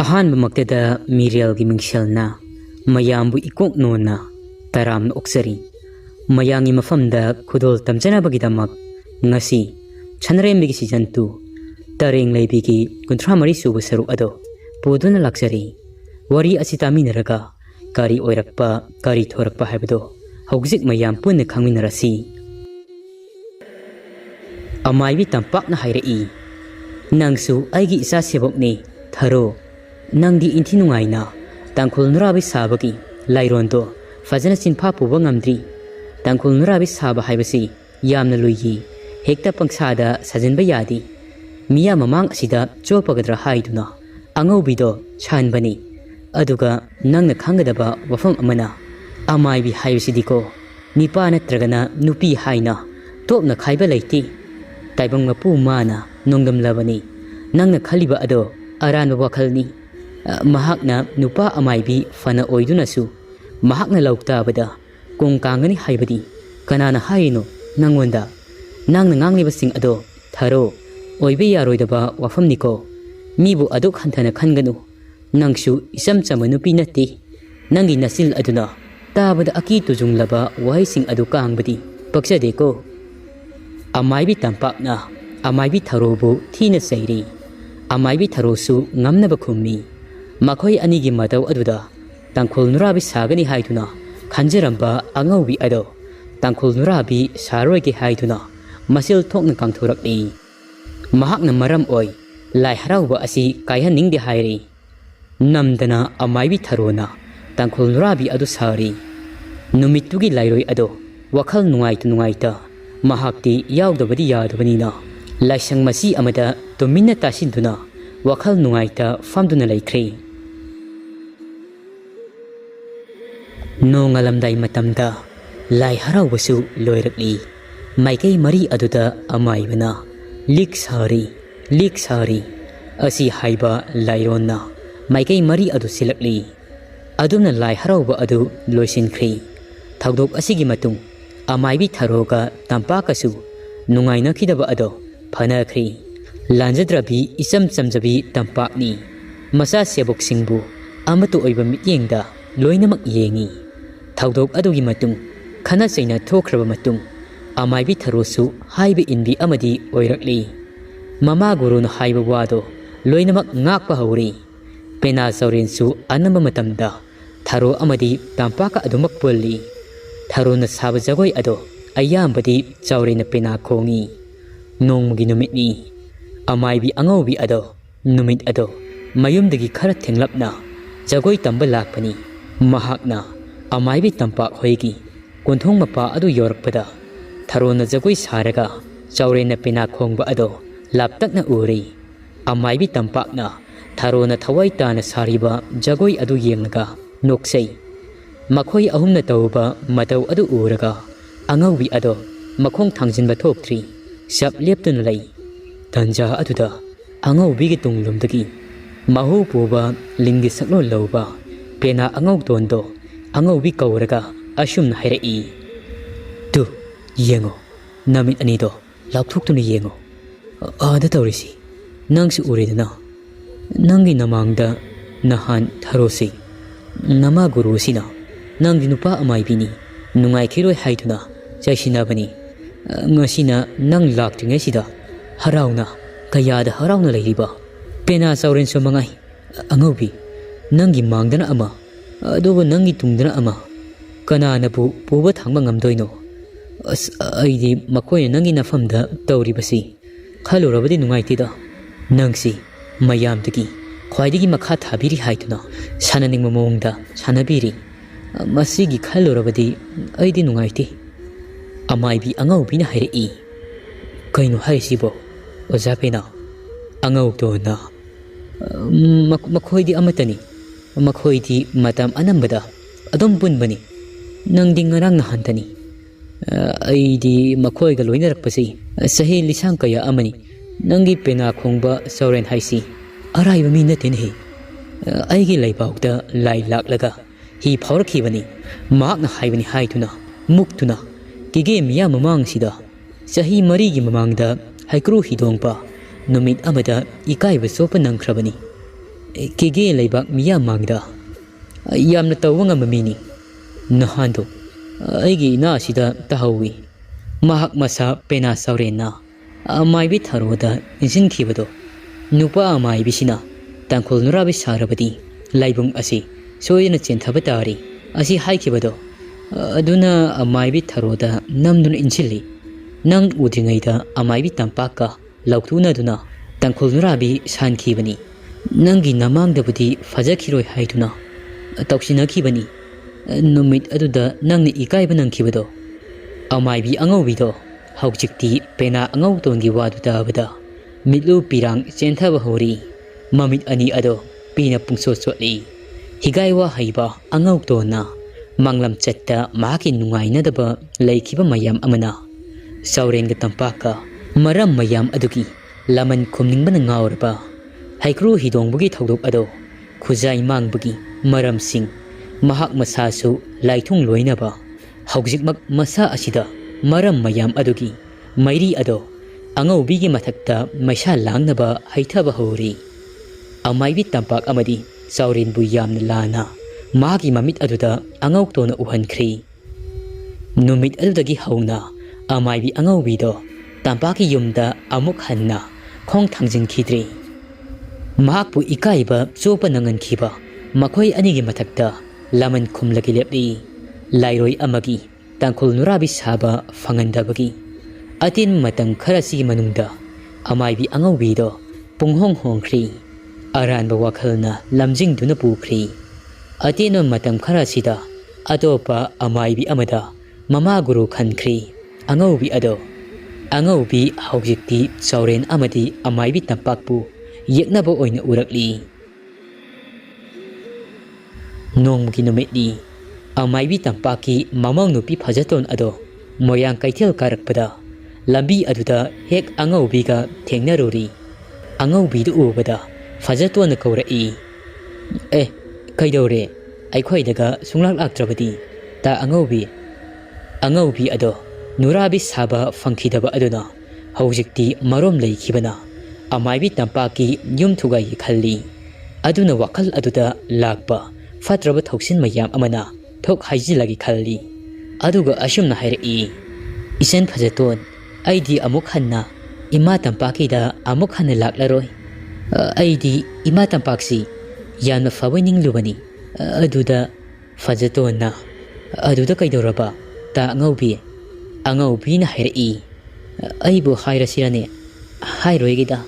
ꯑꯍꯥꯟꯕꯃꯛꯇꯗ Meerel Gi Mingselna mayambu ikok nona taramna oksari mayangi mafamda khudol tamjanabagidamak ngasi Sanarembi gi season 2 Tarengleibi gi 33 suba saruk ado poduna laksari wari asitaminaraga kari oirakpa kari thorakpa haibado haugjik mayam punna khangminarasi amaibi tampakna hairei nangsu aigi isa sebokni tharo nangdi inthi nungaina tangkhul nurabi sabagi lairondo fajana sinpha puba ngamdri tangkhul nurabi saba haibasi yamna luyi hekta pangsada sajinba yadi miya mamang asida chopagadra haiduna angaubido chanbani aduga nangna khangadaba wafam amana amaibi haibisidiko nipa natragana nupi haina topna khaiba leiti taibang mapu mana nongdam labani nangna khaliba ado aranba wakhalni mahakna nupa amaibi fana oidunasu mahakna lauktabada kongkangani haibadi kanana haino nangonda nangna ngangliba sing ado tharo oibe yaroidaba wafamniko mibu aduk hanthana khanganu nangsu isam chama nupi natti nangi nasil aduna tabada aki tujunglaba wahai sing adu kangbadi paksadeko amaibi tampakna amaibi tharobu thina sairi amaibi tharosu ngamnaba khummi makhoi anigi matau aduda tangkhul nurabi sagani haiduna khanjaramba angaubi ado tangkhul nurabi saroigi haiduna masil thokna kangthurakni mahakna maram oi lai harauba asi kaihaningdi hairi namdana amaibi tharona tangkhul nurabi adu sari numitugi lairoi ado wakhal nungaita mahakti yaudabadi yadabanina laisang masi amada tuminna tasinduna wakhal nungaita famduna laikhre nongalamdai matamda lai haraubasu loirakli maikei mari aduda amaibana lik sari asi haiba laironna maikei mari adu silakli adumna lai harauba adu loisinkhri thagdok asigi matung amaibi tharoga tampakasu nungaina khidaba ado phanakhri lanjadrabi isam chamjabi tampakni masa sebok singbu amatu oiba mityengda loinamak yengi thagdok adugi matung khana chaina thokhraba matung amaibi tharosu haiba inbi amadi oirakli mama guruna haiba wado loinamak ngakpa hauri pena saurensu anamba matamda tharo amadi tampaka adumak polli tharona saba jagoi ado ayambadi chaurena pena khongi nongmugi numitni amaibi angaubi ado numit ado mayumdagi khara thenglapna jagoi tamba lakpani mahakna amaibi tampak hoigi konthong mapa adu yorakpada tharona jagoi saraga chaurena pena khongba ado laptakna uri amaibi tampakna tharona thawai tana sariba jagoi adu yengnaga noksei makhoi ahumna tawba matau adu uraga angaubi ado makhong thangjinba thokthri sap leptuna lei tanja aduda angaubi gi tunglumdagi mahu puba lingi saklo lawba pena angau tondo angaubi kauraga asum hairei tu yengo namit anido lapthuktuna yengo ada tawrisi nangsi uridana nangi namangda nahan tharosi nama gurusina nangdi nupa amaibini nungai khiroi haiduna chaisinabani ngasina nang laktringai sida harauna kayada harauna leiriba pena sauren so mangai angaubi nangi mangdana ama aduba nangi tungdana ama kanana bu puba thangba ngamdoino as aidi makoy nangi nafamda tawribasi khalurabadi nungaitida nangsi mayamdagi khwaidigi makha thabiri haiduna sananing mamongda sanabiri masigi khalurabadi aidi nungaiti amaibi angaubina hairei kaino haisibo ojapena angautona makhoidi amatani makhoidi matam anambada adom punbani nangdi ngarang nahantani aidi makhoiga loinarakpasi sahi lisang kaya amani nangi pena khongba sauren haisi araiba mi natenhi aigi laibawda lai laklaga hi phaurakibani makna haibani haituna muktuna kige miya mamang sida sahi mari gi mamangda haikru hidongpa numit amada ikai ba sopa nangkrabani Kege leibak miya mangda yamna tawwa ngamba mini nahando aigi ina asida tahawi mahak masa pena saurena amaibi tharoda insinkhibado nupa amaibi sina tangkhol nurabi sarabadi laibung asi soyena chenthaba tari asi haikibado aduna amaibi tharoda namdun inchili nang udringaida amaibi tampaka lauktuna duna tangkhol nurabi sankhibani nangi namangdabudi fajakhiroi haiduna tausinakibani numit aduda nangni ikaiba nangkibado amaibi angaubido haujikti pena angau tongi waduda abada mitlu pirang chenthaba hori mamit ani ado pina pungso chotli higaiwa haiba angau tona manglam chatta maki nungainadaba laikiba mayam amana saurenga tampaka maram mayam adugi laman khumningbana ngaurba haikru hidongbugi thodok ado khujai mangbagi maram sing mahak masasu laithung loinaba haujikmak masa asida maram mayam adugi mairi ado angaubi mathakta maisha langnaba haithaba hori amaibi tampak amadi saurin bu yamna lana magi mamit aduda angau tona uhankhri numit adudagi hauna amaibi angaubi do tampaki yumda amuk hanna khong thangjin khidri mahakpu ikaiba chopa nangan khiba makhoi anigi mathakta laman khumlagi lepli lairoi amagi tangkhol nurabi saba fangandabagi atin matang kharasi manungda amaibi angaubi do punghong hongkhri aranba wakhalna lamjingduna pukhri atino matam kharasida atopa amaibi amada mama guru khankhri angaubi ado angaubi haujikti sauren amadi amaibi tampakpu yeknaba oina urakli nongmugi numitli amaibi tampaki mamang nupi phajaton ado moyang kaithel karakpada lambi aduda hek angaubiga thengnaruri angaubi du ubada phajaton kaurai kaidore aikhoidaga sunglak laktrabadi ta angaubi ado nurabi saba fangkhidaba aduna haujikti marom leikibana amaibi tampaki yumthugai khalli aduna wakal aduda lakpa fatraba thoksin mayam amana thok haijilagi khalli aduga ashumna hairi isen phajaton aidi amuk hanna ima tampaki da amuk hanna laklaroi aidi ima tampaksi yana fawining lubani aduda phajaton aduda kaidoraba ta angaubi na hairi aibu hairasirane hairoigida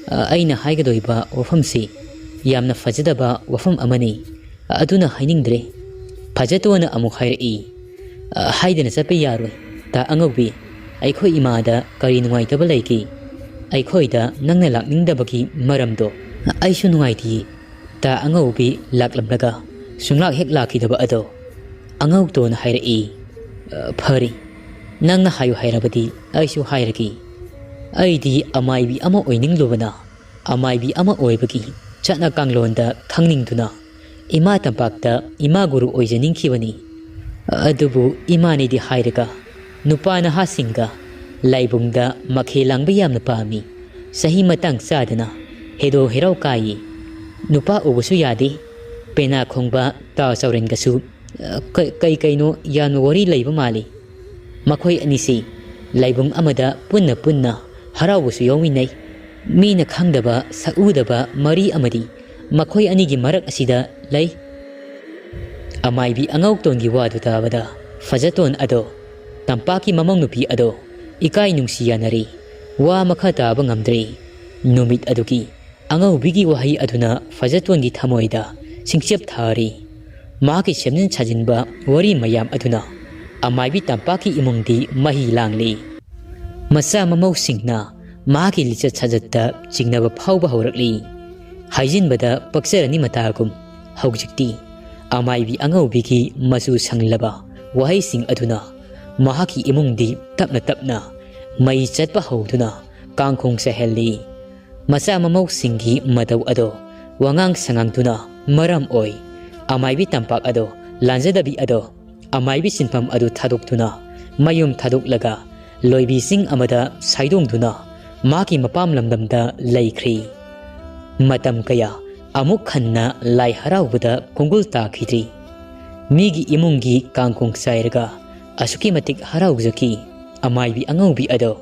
aina haigadoiba wafamsi yamna fajadaba wafam amani aduna hainingdre phajatona amuk hairi haidana chape yaroi ta angaubi aikhoi imada kari nungaitaba laiki aikhoida nangna lakningdabagi maramdo aisu nungaiti ta angaubi laklamlaga sunglak hek lakidaba ado angautona hairi phari nangna hayu hairabadi aisu hairagi aidi amaibi ama oining lubana amaibi ama oibagi chatna kanglonda khangningduna ima tampakta ima guru oijaning khibani adubu imani di hairaga nupana hasinga laibungda makhe langba yamna pami sahi matang sadana hedo herau kai nupa ubusu yadi pena khongba ta sauren gasu kaino yan wari laiba mali makhoi anisi laibung amada punna harawasu yawinai mina khangdaba saudaba mari amadi makhoi anigi marak asida lai amaibi angautongi wadu tabada fajaton ado tampaki mamang nupi ado ikai nungsiyanari wa makha taba ngamdri numit aduki angaubigi wahai aduna fajatongi thamoida singchep thari maki semnin chajinba wari mayam aduna amaibi tampaki imungdi mahi langli masa mamau singna maki lichat chajatta jingnaba phauba haurakli haijinbada paksarani matagum haujikti amaibi angaubigi masu sanglaba wahai sing aduna mahaki imungdi tapna mai chatpa hauduna kangkhong sahelli masa mamau singi madau ado wangang sangangtuna maram oi amaibi tampak ado lanjadabi ado amaibi sinpam ado thadoktuna mayum thadoklaga loibi sing amada saidongduna maki mapam lamdamda laikhri matam kaya amuk khanna lai haraubada kongul takhidri migi imungi kangkong sairaga asuki matik harauzaki amaibi angaubi ado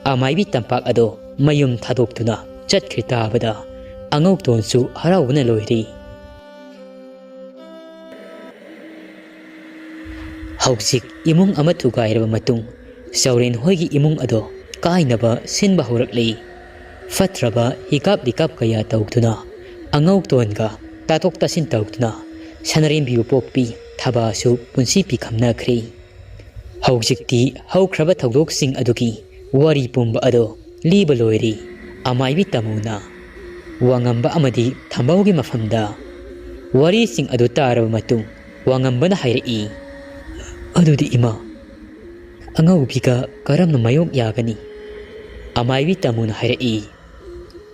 amaibi tampak ado mayum thadoktuna chatkhri tabada angauk tonsu haraubna loiri hausik imung ama thugairaba matung sauren hoigi imung ado kainaba sinba horakli fatraba hikap dikap kaya tawtuna angauk tonga tatok tasin tawtuna Sanarembi pokpi thabasu punsi pikhamnakhri haujikti haukraba thodok sing aduki wari pumba ado liba loiri amaibi tamuna wangamba amadi thambaugi mafamda wari sing adu taraba matung wangambana hairi adudi ima angaubiga karamna mayok yagani amaibi tamuna hairi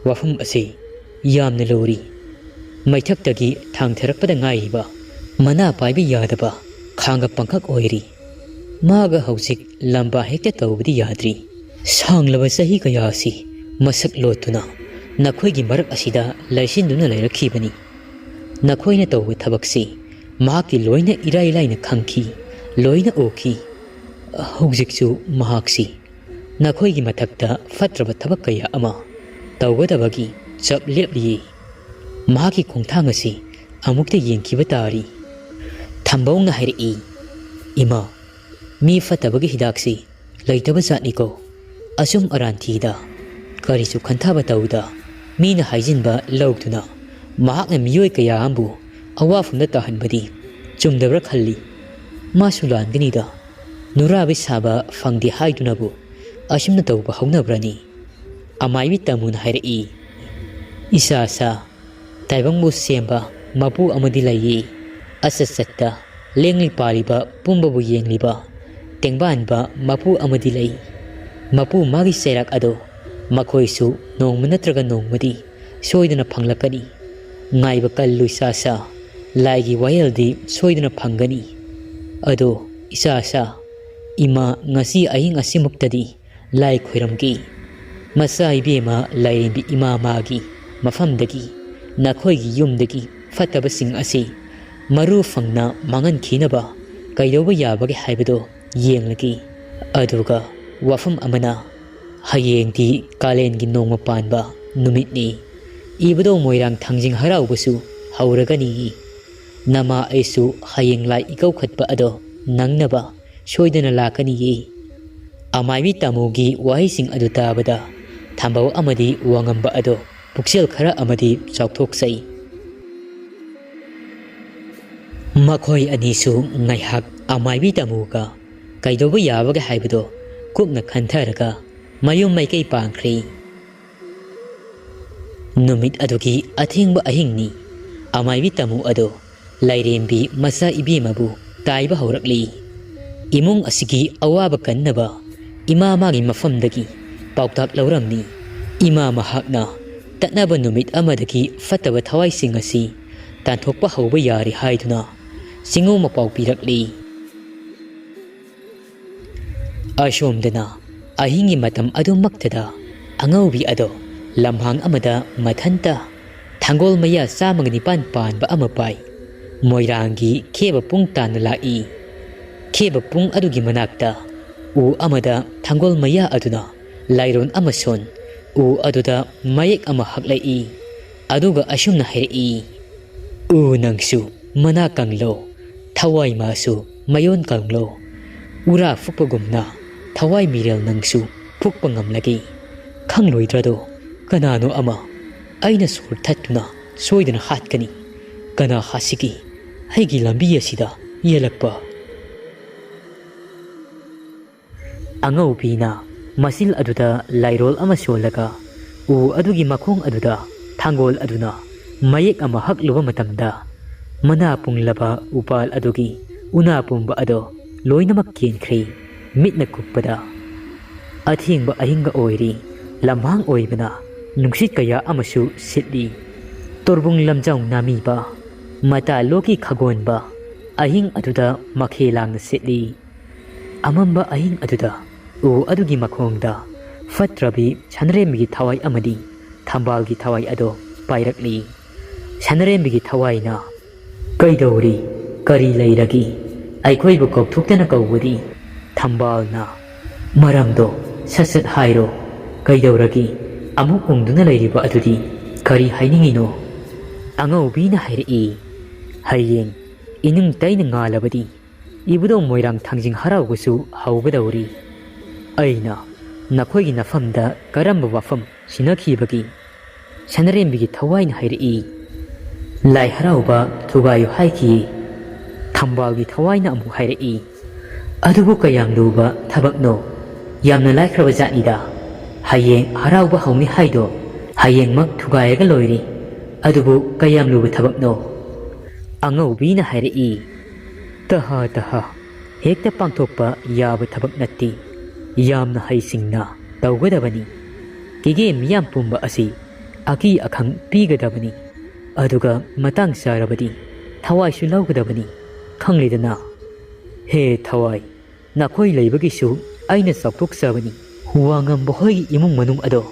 wafam ase yamna lori maithak-tagi thangtharakpada ngaiba mana paibi yadaba khanga pangkak oiri maga hausik lamba hekta tawbadi yadri sanglaba sahi kayasi masak lotuna nakhoigi marak asida laisinduna lairakhibani nakhoina tawba thabaksi mahaki loina irai laina khangki loina oki haujikchu mahaksi nakhoigi mathakta fatraba thabak kaya ama tawgadabagi chap lepli mahaki khongthang asi amukta yengkiba tari thambongna hairi ima mi fatabagi hidaksi laitaba zatniko asum aranthida karisu khanthaba tawda mina haijinba lawtuna mahakna miyoi kaya ambu awafumda tahanbadi chumdabra khalli masulanganida nurabi saba fangdi haidunabu asumna tawba haunabrani amaibi tamuna hairi isasa taibangmu semba mapu amadi layi asasatta lengli paliba pumbabu yengliba tengbanba mapu amadi lay mapu magi serak ado makoisu nongma natraga nongmadi soidana phanglakani ngaiba kallu isasa laigi wayaldi soidana phangani ado isasa ima ngasi aing asimuktadi lai khoiramgi masa ibema lairimbi ima magi mafamdagi nakhoigi yumdagi fatabasing asi maru fangna mangan khinaba kaidoba yabagi haibado yenglagi aduga wafam amana hayengdi kalengi nongma panba numitni ibado moirang thangjing haraubasu hauragani nama aisu hayeng lai ikau khatba ado nangnaba soidana lakani amaibi tamugi wahising adu tabada thambau amadi wangamba ado puksel khara amadi chaukthoksai makhoi anisu ngaihak amaibi tamuga kaidoba yabaga haibado kupna khantharaga mayum maikei pangkhri numit adugi athingba ahingni amaibi tamu ado lairembi masa ibemabu taiba haurakli imung asigi awaba kannaba ima magi mafamdagi pauktak lauramni ima mahakna tatnaba numit amadagi fataba thawaising asi tanthokpa hauba yari haiduna singo mapau pirakli ashomdana ahingi matam adumaktada angaubi ado lamhang amada mathanta thangol maya samagni panba amapai moirangi kheba pung tan lai kheba pung adugi manakta u amada thangol maya aduna lairon amason u aduda mayek ama haklai aduga ashumna hairi u nangsu mana kanglo thawai masu mayon kanglo ura fukpagumna thawai mirel nangsu fukpangamlagi khangloidrado kanano ama aina sur thattuna soidana hatkani kana hasigi haigi lambi asida yelakpa angaupina masil aduda lairol ama solaga u adugi makhong aduda thangol aduna mayek ama hakluba matamda mana punglaba upal adugi una pumba ado loinamak kenkhri mitna kuppada athingba ahinga oiri lamhang oibana nungsit kaya amasu sitli torbung lamjang namiba mata loki khagonba ahing aduda makhelang sitli amamba ahing aduda u adugi makhongda fatrabi Sanarembi thawai amadi thambalgi thawai ado pairakli Sanarembi Tawaina Kaidori Kari Lairagi Aikoi Koktukana Kawudi Tambalna Maramdo Sasat Hairo Kaidoragi Amuk Ungduna Lairiba Atudi Kari Hainingino Angau Bina Hairi Haying Inung Tain Ngalabadi Ibudo Moirang Tangjing Haragusu Haugadori Aina Nakoi Nafamda Karamba Wafam Sinaki Bagi Sanarembi Tawain Hairi Lai Harauba Tugayu Haiki Tambalgi Tawaina Amu Hairi Adubu Kayam Luba Tabakno Yamna Laikravazanida Hayeng Harauba Homni Haido Hayeng Mak Tugayaga Loiri Adubu Kayam Luba Tabakno Angau Bina Hairi Taha Hekta Pangtokpa Yaba Tabak Nati Yamna Haisingna Taugadabani Kige Miyam Pumba Asi Aki Akang Pigadabani Aduga Matang Sarabadi Tawai Sulaugadabani Kanglidana He Tawai Nakoi Labagisu Aina Sapuk Sabani Huangam Bohoi Imung Manum Ado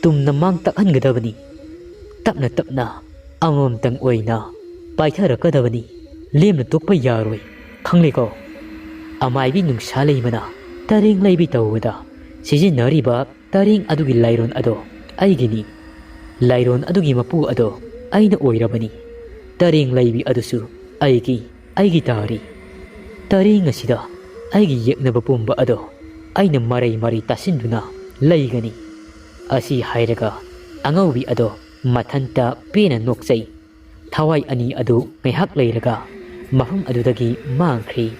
Tum Namang Takangadabani Tapna Amam Tang Oina Paithara Kadabani Lem Tukpa Yaroi Kangligo Amaibi Nung Salai Mana Tarengleibi Tawada Sizinariba Taring Adugi Lairon Ado Aigini Lairon Adugi Mapu Ado Aina Oirabani Tarengleibi Adusu Aigi Tari Taring Asida Aigi Yeknaba Pumba Ado Aina Mari Tasinduna Laigani Asi Hairaga Angaubi Ado Matanta Pena Noksai Tawai Ani Adu Mehak Lairaga Mahum Adudagi Mangkri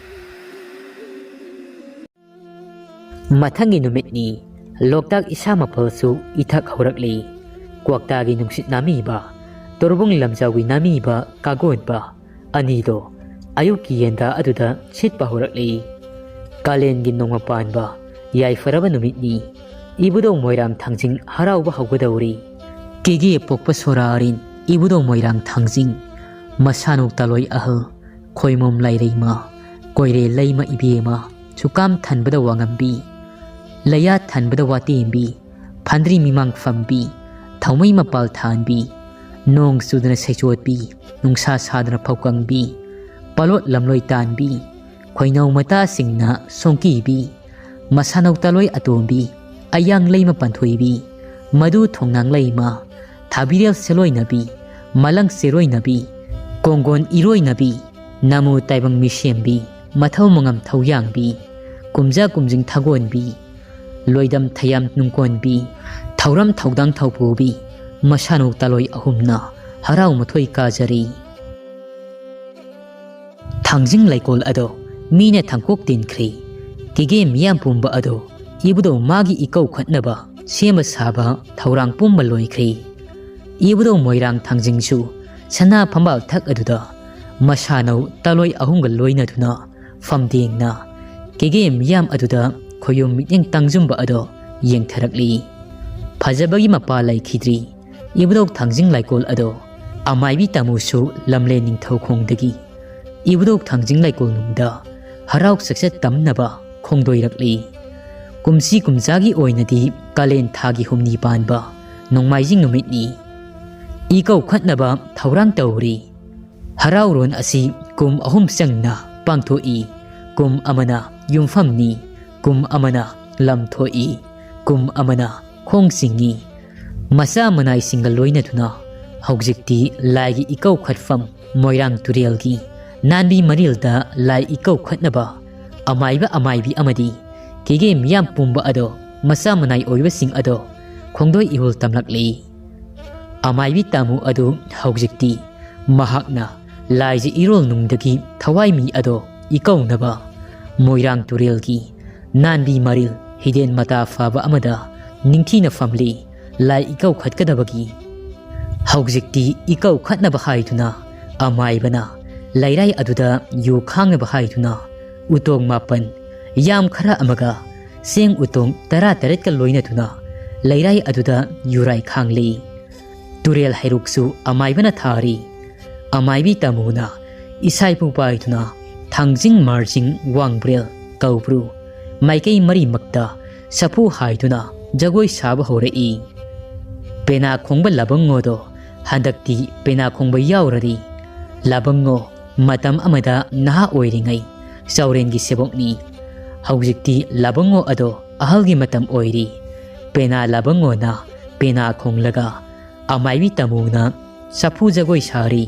Matangi Numitni Loktak Isama Palsu Itak Horakli Kwaktagi Nungsit Namiba Torbung Lamzawi Namiba Kagodba Anido Ayuki Yenda Aduda Sitpa Horakli Kalen Ginongapanba Yai Faraba Numitni Ibudo Moirang Tangjing Harauba Haugadawri Kigi Pokpa Sorarin Ibudo Moirang Tangjing Masanuk Taloi Ahal Koimom Lairima Koire Laima Ibiema Sukam Tanbada Wangambi Laya Tanbada Watimbi Pandri Mimang Fambi Taumai Mapal Tanbi Nong Sudana Sechotbi Nungsa Sadana Paukangbi Palot Lamloi Tanbi Koinau Mata Singna Songkibi Masanok Taloi Atombi Ayang Laima Panthoibi Madu Thongnang Laima Thabirel Seloi Nabi Malang Seroi Nabi Kongon Iroi Nabi Namu Taibang Mishembi Mathau Mangam Thauyangbi Kumja Kumjing Thagonbi Loidam Thayam Nungkonbi Thauram Thaudang Thaupubi Masanok Taloi Ahumna Harau Mathoi Kajari Tangjing Laikol Ado Mine Thangkok Tinkri Kige Miyam Pumba Ado Ibudo Magi Ikau Khatnaba Sema Saba Thaurang Pumba Loikri Ibudo Moirang Tangjingsu Sana Pambal Thak Aduda Masanau Taloi Ahunga Loina Duna Famdingna Kige Miyam Aduda Koyum Mityang Tangjumba Ado Yeng Tharakli Phajabagi Mapa Laikhidri Ibudo Tangjing Laikol Ado Amaibi Tamusu Lamle Ningthau Khongdagi Ibudo Tangjing Laikol Nungda Harauk Sakset Tamnaba Khongdoirakli Kumsi Kumzagi Oinadi Kalen Thagi Humni Panba Nongmaijing Numitni Ikau Khatnaba Thaurang Tauri Harauron Asi Kum Ahum Sangna Pangthoi Kum Amana Yumfamni Kum Amana Lamthoi Kum Amana Khongsingi Masa Manai Singaloina Tuna Haujikti Lai Ikau Khatfam Moirang Turelgi Nanbi Marilda Lai Ikau Khatnaba Amaiba Amaibi Amadi Kige Miyam Pumba Ado Masa Manai Oiba Sing Ado Khongdoi Ihul Tamlakli Amaibi Tamu Ado Haujikti Mahakna Laiji Irol Nungdagi Thawai Mi Ado Ikau Naba Moirang Turelgi Nanbi Maril Hiden Mata Faba Amada Ningthina Family Lai Ikau Khatkadabagi Haujikti Ikau Khatnaba Haituna Amaibana Lairai Aduda Yu Khangnaba Haituna Utong Mapan Yam Khara Amaga Seng Utong Taret Ka Loina Tuna Lairai Aduda Yurai Khangli Turel Hairuksu Amaibana Thari Amaibi Tamuna Isai Pupaituna Tangjing Marjing Wangbrel Kaubru Maikei Mari Makta Sapu Haituna Jagoi Saba Horei Pena Khongba Labango do Handakti pena khongba yaurari Labango matam amada naha oiringai saurengi sebokni haujikti Labango ado ahalgi matam oiri pena Labango na pena khonglaga amaibi tamuna sapu jagoi sari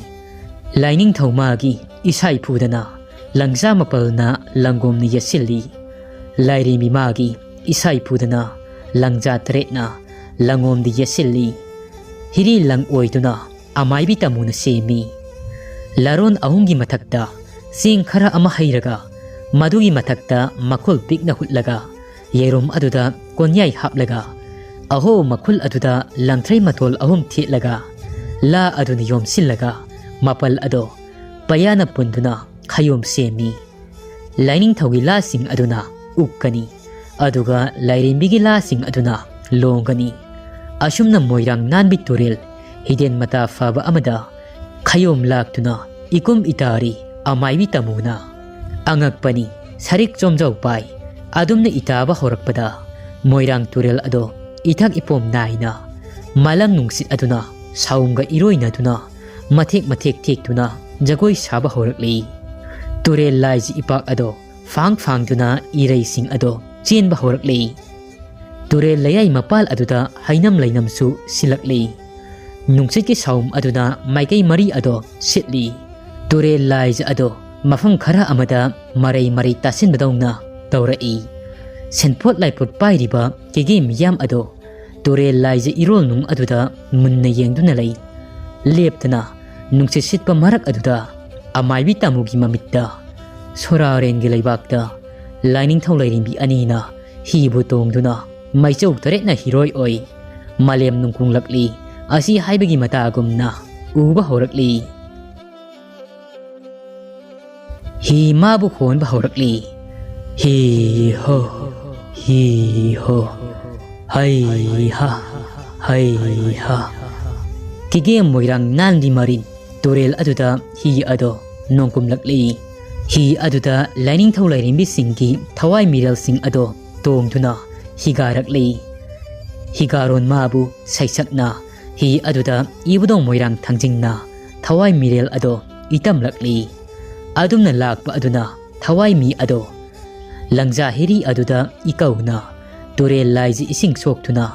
laining thaumagi isai phudana langza mapalna langomni yasilli lairi mimagi isai phudana langja tretna langomdi yasilli hiri lang oiduna amaibi tamuna semi laron ahungi mathakta sing khara ama hairaga madugi mathakta makul pikna hutlaga yerum aduda konyai haplaga aho makul aduda langtrai matol ahum thitlaga la aduni yom sillaga mapal ado payana punduna khayom semi lining thogi la sing aduna ukkani aduga lairinbigi la sing aduna longani asumna moirang nanbi turil hiden mata faba amada khayom laktuna ikum itari amaibi tamuna angakpani sarik chomjau pai adumna itaba horakpada moirang turil ado ithak ipom naina malang nungsit aduna saunga iroina tuna mathek mathek thek tuna jagoi saba horakli turel laiji ipak ado fang tuna irei sing ado chen ba horakli turel layai mapal aduda hainam lainam su silakli nungsit ki saum aduna maikai mari ado sitli turel laiji ado mafam khara amada marai tasin badawna tawrai senpot laipot pairiba kege miyam ado turel laiji irol nung aduda munna yengduna lay leptana nungsit sitpa marak aduda amaibi tamugi mamitta soraren gi laibakta lining thaulairimbi anina hibu tongduna Maichou Taret na hiroi oi malem nungkung lakli asi haibagi matagumna uba horakli hi mabu khon ba horakli hi ho hai ha kige moirang nandi marin turel aduda hi ado nongkum lakli hi aduda lining thaulairimbi singki thawai Meerel sing ado tongduna higarakli higaron mabu saisakna hi aduda ibudong moirang thangjingna thawai Meerel ado itamlakli adumna lakpa aduna thawai mi ado langja hiri aduda ikauna turel laiji ising soktuna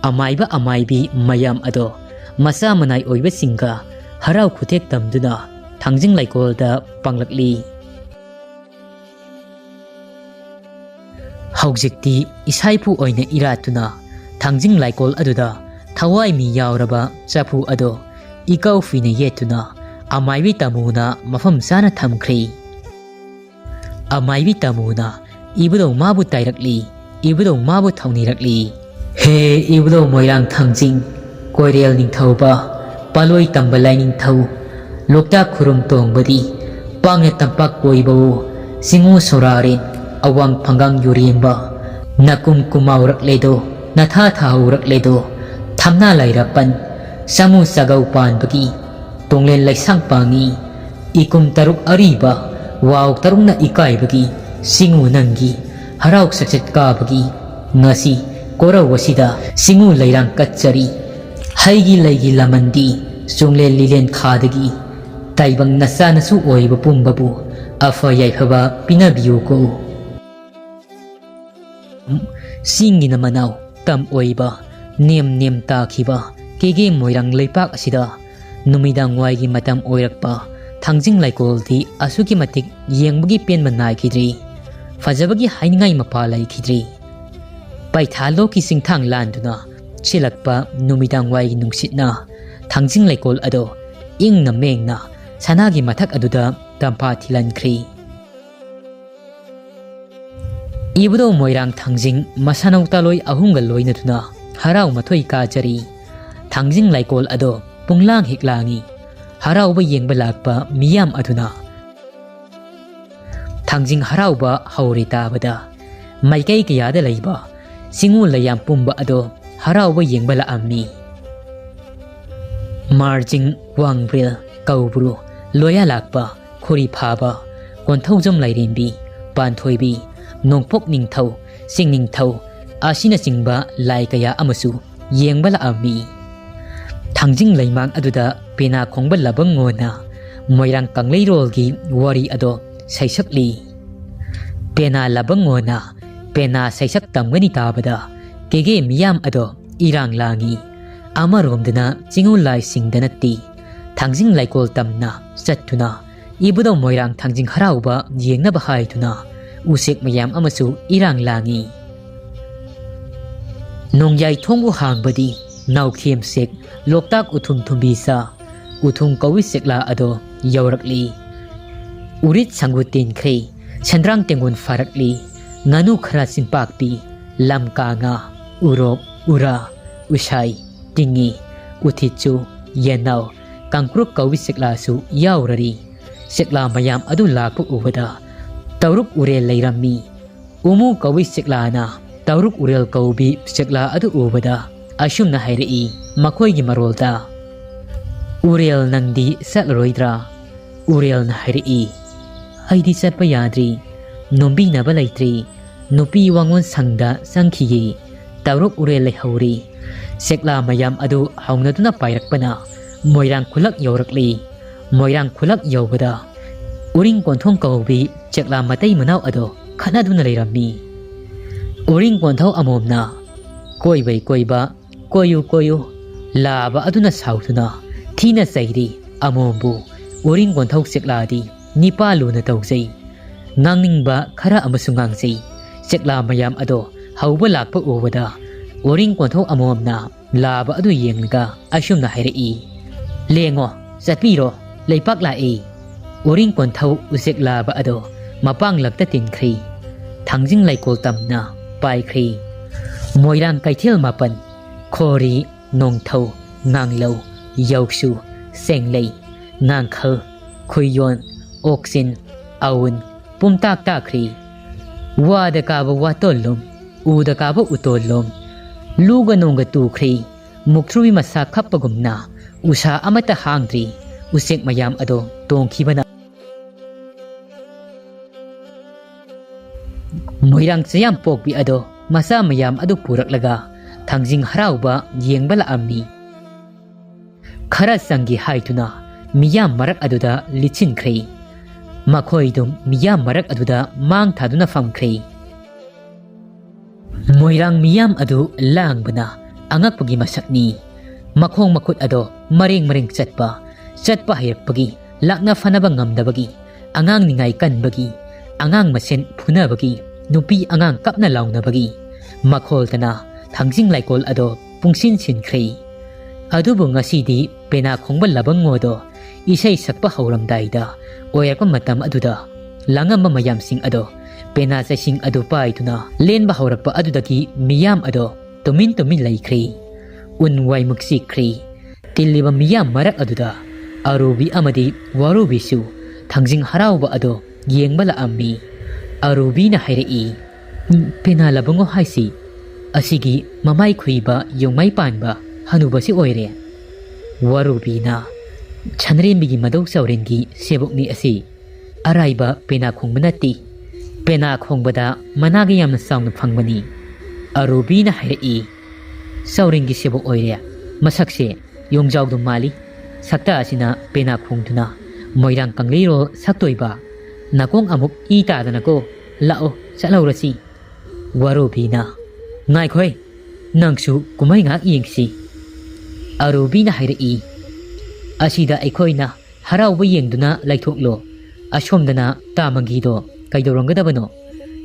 amaiba amaibi mayam ado masa manai oiba singa harau khutek tamduna thangjing laikolda panglakli haujikti isaipu oina iratuna thangjing laikol aduda thawai mi yaoraba chapu ado ikau fina yetuna amaibi tamuna mafam sana thamkhri amaibi tamuna ibudong mabu tairakli ibudong mabu thaunirakli he ibudong moirang thangjing koirel ningthauba paloi tambalai ningthau lokta khurum tongbadi pangna tampak koibo singu sorarin awang panggang yuriemba nakum kumaurak ledo natha thaurak ledo thamna lairapan samu sagau pan bagi tonglen laisang pangi ikum taruk ariba wauk tarungna ikai bagi singu nangi harauk sakset ka bagi ngasi kora wasida singu lairang katchari haigi laigi lamandi sunglen lilen khadagi taibang nasa nasu oiba pumbabu afa yaifaba pinabiyo ko singi na manaw tam oiba nem takhiba kege moirang leipak asida numidang waigi matam oirakpa thangjing laikoldi asuki matik yengbagi pen manai khidri fajabagi hainingai mapa lai khidri paithalo ki singthang landuna chilakpa numidang waigi nungsitna thangjing laikol ado ingna mengna sanagi mathak aduda tampa thilankhri ibudo moirang thangjing masanau taloi ahungal loina tuna harau mathoi ka jari thangjing laikol ado punglang hiklangi harau ba yengba lakpa miyam aduna thangjing harau ba hauri tabada maikai kiyada laiba singu layam pumba ado harau ba yengba la ammi marjing wangbril kaubru loya lakpa khori phaba konthaujam lairimbi panthoibi nongpok ningthau singning thau asina singba lai kaya amasu yengba la ammi Thangjing Laimang aduda Pena Khongba Labango na Moirang Karnajit gi wari ado saisakli. Pena Labango na Pena saisak tamgani tabada kege miyam ado irang langi. Amaromdana Jingulai Singdanati Thangjing Laikol Tamna Satuna Ibudaw Moirang Thangjing Harauba Yengna Bahaituna Usik Mayam Amasu Irang Langi Nongyay Thongbu Hangbadi Naukhem Sek Loktak Uthum Thumbisa Uthum Kawisekla Ado Yaurakli Urit Sangutin Kre Chandrang Tengun Farakli Nganu Khara Sinpakpi Lamka Nga Urok Ura Ushay Tingi Uthichu Yenaw Kangkruk Kawisekla Su Yaurari Sekla Mayam Adu Lakpu Ubada Tauruk Urel Lairami Umu Kawisekla Na Tauruk Urel Kaubi Sekla Adu Ubada Ashum na Hairi Makoy gi Marolta Urel Nangdi Satlaroidra Urel na Hairi Aidi Satpa Yadri Nombi na Balaitri Nupi Wangon Sangda Sangkiyi Tauruk Urel Lehauri Sekla Mayam Adu Haunaduna Pairakpana Moirang Kulak Yaurakli Moirang Kulak Yaubada Uring Konthong Kaubi Sekla Matay Manaw Ado Kanaduna Lairami Uring Konthong Amomna Koy Bay Koy Ba Koyu Koyu Laba Aduna Sautuna Tina Sairi Amombu Uring Konthong Sekla Di Nipalu na Tausay Nangingba Kara Amasungangsay Sekla Mayam Ado Hauba Lakpa Ubada Uring Konthong Amomna Laba Adu Yengga Ashum na Hairi Lengo Satpiro Leipak Lai Uring Konthong Usek Laba Ado Mapang Lagta Tinkri Thangjing Laikol Tamna Pai Kri Moirang Kaitil Mapan Khori Nongthau Nganglo Yauksu Senglei Ngangkhal Khuyon Oksin Awun Pumtak Takri Wada Kaba Watolom Uda Kaba Utolom Luga Nonga Tukri Muktruwi Masa Kapagumna Usa Amata Hangdri Usek Mayam Ado Tongkibana Moirang Sayam Pokbi Ado Masa Mayam Ado Puraklaga Thangjing Harauba Yengbala Amni Khara Sangi Haituna Miyam Marak Aduda Lichin Kri Makoidum Miyam Marak Aduda Mang Thaduna Fam Kri Moirang Miyam Adu Langbana Angakpagi Masakni Makhong Makut Ado Maring Maring Chatpa Chatpa Hayakpagi Lakna Fanaba Ngamdabagi Angang Ningay Kanbagi Angang Masen Punabagi Nupi Angang Kapna Launabagi Makhol Tana Thangjing Laikol Ado Pungsin Sin Kri Adubu Ngasidi Pena Khongba Labango Do Isay Sakpa Hauramdaida Oyakpa Matam Aduda Langamba Mayam Sing Ado Pena sa Sing Ado Paituna Lenba Haurakpa Adudagi Miyam Ado Tumin Laikri Unway Muksik Kri Tiliba Miyam Marak Aduda Arubi Amadi Warubisu Thangjing Harauba Ado Yengbala Ammi Arubi na Hairi Pena Labango Haisi Asigi Mamay Kuiba Yung May Panba Hanuba si Oire Warubi na Sanarembi gi Madaw Saurengi Sebok ni Asi Araiba Pena Khongbanati Pena Khongbada Managi Yam na Sound na Pangbani Arubi na Hairi Saurengi Sebok Oire Masakse Yung Jawdong Mali Sakta Asina Pena Khongtuna Moirang Kangliro Saktoiba Nakong Amuk Itada Nako Lao Salaurasi Warubi na Ngay Khoy Nangsu Kumay Ngak Yengsi Arubi na Hairi Asida Aikhoy na Harauba Yengduna Laithoklo Ashomdana Tamagido Kaidoranggadabano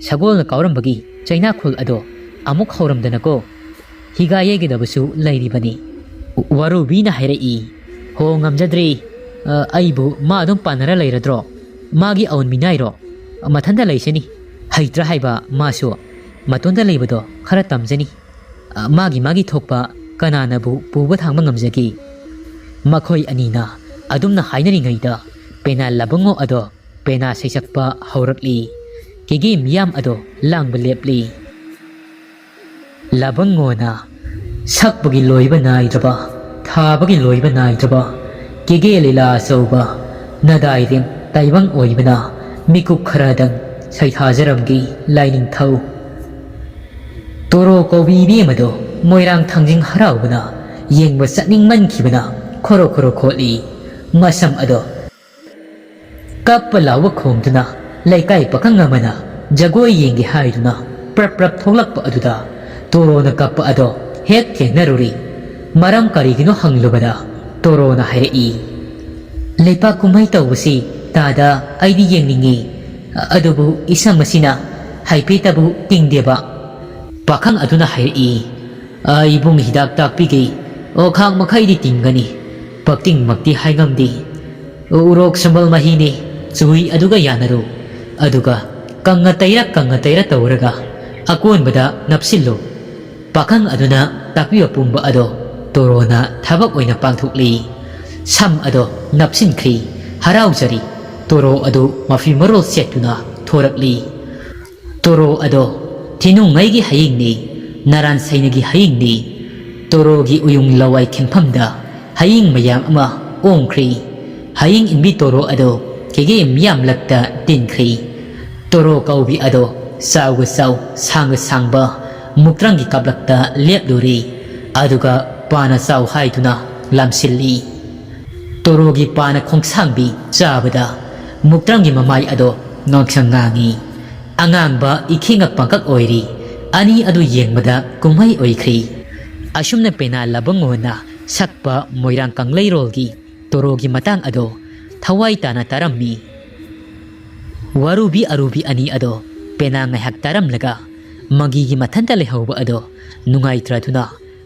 Sagol na Kaurambagi China Khul Ado Amuk Hauramdanako Higayegidabasu Lairibani Warubi na Hairi Ho Ngamjadri Aibu Maadong Panara Lairadro Magi Aun Minairo Matanda Laisani Haitra Haiba Maso Matonda Laibado Haratamzani Magi Thokpa Kananabu Puba Thangba Ngamjagi Makoy Anina Adomna Hainaringayda Pena Labango Ado Pena Saisakpa Haurakli Kege Miyam Ado Langba Lepli Labango na Sakpagi Loiba Naidraba Thabagi Loiba Naidraba Kege Lila Soba Nadairing Taibang Oibana Mikuk Kharadang Saithajaramgi Lining Thau Toro Kobi Bimado Moirang Thangjing Haraubana เย่งว่าสักนิ่งมันขีบนะโคโรโคโรโคลีมาซ้ำอดอกับปลาวะคงตุนะไล่ไก่ปะขังงามันนะจะก้อยเย่งกี่หายตุนะปรับปรับท้องลักปะอดุดาตัวโรนักกับปะอดอเฮกเทนรุรีมารำการีกินหังลูบดาตัวโรนักให้อีไล่ปะกุไม่ตัววสีตาดาไอดีเย่งนิงีอดบุอิสัมมาสินะให้ปีตาบุติงเดียบะปะขังอดุนะให้อีไอบุงฮิดักตักปีกีโอข้างมาใครดีติงกันนี่ปักติงมักที่ให้งำดีอุรกสมบัลมาฮีนี่สุยอดุกยานารุอดุกกังเตยระตัวระกะอากูนบดานับสิลโลปะขังอดุนะตักวิวปุ่มบะอดอตัวโรนะทับกโอยนับปังทุกลีซ้ำอดอนับสินครีฮาราวจารีตัวโรอดอมาฟิมารอเซตุนะทอรักลีตัวโรอดอที่นุ่งไงกี่หายนี่นารันไซนกี่หายนี่ตัวโรกี่อุยงลาวายเข็งพัมดาหายมายามมาองครีหายอินบิตัวโรอดอเกเกมยามลักตาตินครีตัวโรกเอาบิอดอสาวสาวสังบะมุกรังกิกับลักตาเลียบดูรีอดุกะปานาสาวให้ตุนะลำสิลีตัวโรกิปานาคงสังบีจาบดามุกรังกิมาไม่อดอนอกสังงางีอ่างบะอีขิงกับปังกักโอยรีอันนี้อดุเยงมาดากุไม่โอยครีอาชุมเนเป็นอาลาบังโอนาสักปะมวยรังกังเลยโรกีตัวโรกิมาตังอดอทวายตานาตารัมมีวารูบีอารูบีอันนี้อดอเป็นนางไงหักตารัมละกะมังกีกิมาทันตะเลหาวบะอดอนุงไงตราทุนา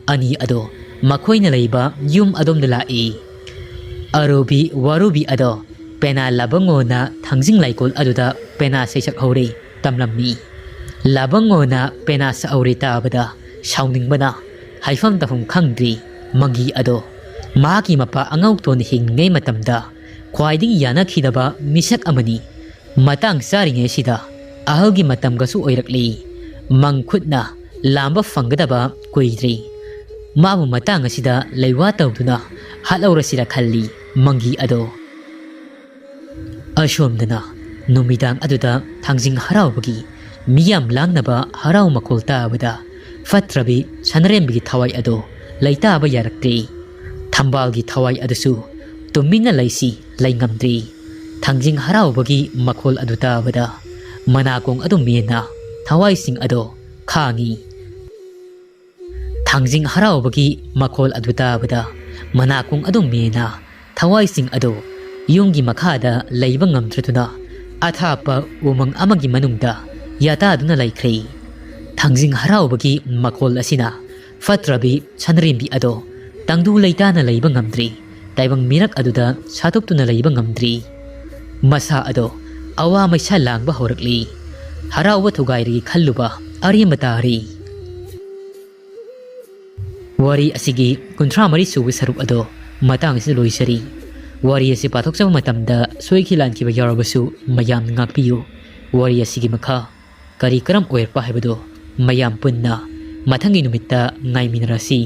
อันนี้อดอมาคุยนเลยบะยุมอดมเดลาอีอารูบีวารูบีอดอเป็นอาลาบังโอนาทั้งจิงไลกอลอดุดาเป็นอาเซชักฮาวรีตำลำมีลาบังโอนาเป็นอาสาวริตาบดาชาวนิงบนาให้ฟังตะฟงขังดีมังกีอดอมากีมาปะอังเอาตัวนิหิงไงมาตำดาควายดิ้งยานักฮิดาบะมิสักอามันีมาตั้งสาริงเอชิดาอาฮกิมาตำกสู้โอยรักลีมังคุดนาลามบะฟังกดาบะกุยดรีมาบุมาตั้งสิดาเลยวาตาวตุนาฮัลเอารสิระคัลลีมังกีอดออาชวมดนานุมิดังอดุดาทางจิงฮาราวบกีมิยามล้างนบะฮาราวมาโคลตาบดาฟัตระบิชันเรมบิทวายอดอไลตาบยารักรีทัมบาลกิทวายอดสูตุมินาไลซีไลงำรีทางจิงฮาราวบกีมาโคลอดุตาบดามานากงอดุเมียนาทวายสิงอดอข้างีทางจิงฮาราวบกีมาโคลอดุตาบดามานากงอดุเมียนาทวายสิงอดอยุงกิมาคาดาไลบังงำทรตุนาอาทาปะอุมังอามักิมันุงดายาตาดุนาไลครีทางจิงฮาราวบกีมาโคลอสินาฟัตระบิชันริมบิอดอตังดูไลตานาไลบังงำดรีแต่บังมิรักอดุดาชาตุบตุนาไลบังงำดรีมาซาอดออาวาไม่ใช่ลางบะฮอรักลีฮาราวะทุกายรีขัลลุบะอาริยมตารีวารีอสิกีกุนทรามาริสุวิสรุปอดอมาตังสิลุยสรีวารีอสิปาทกซะมาตัมดาสวยขิลันกิบยาราบสุมายามงักปิโยวารีอสิกีมะคาการีกรัมโอเอร์ปะให้บดอมายามปุนนามาทั้งกินุมิตตาไงมินราซี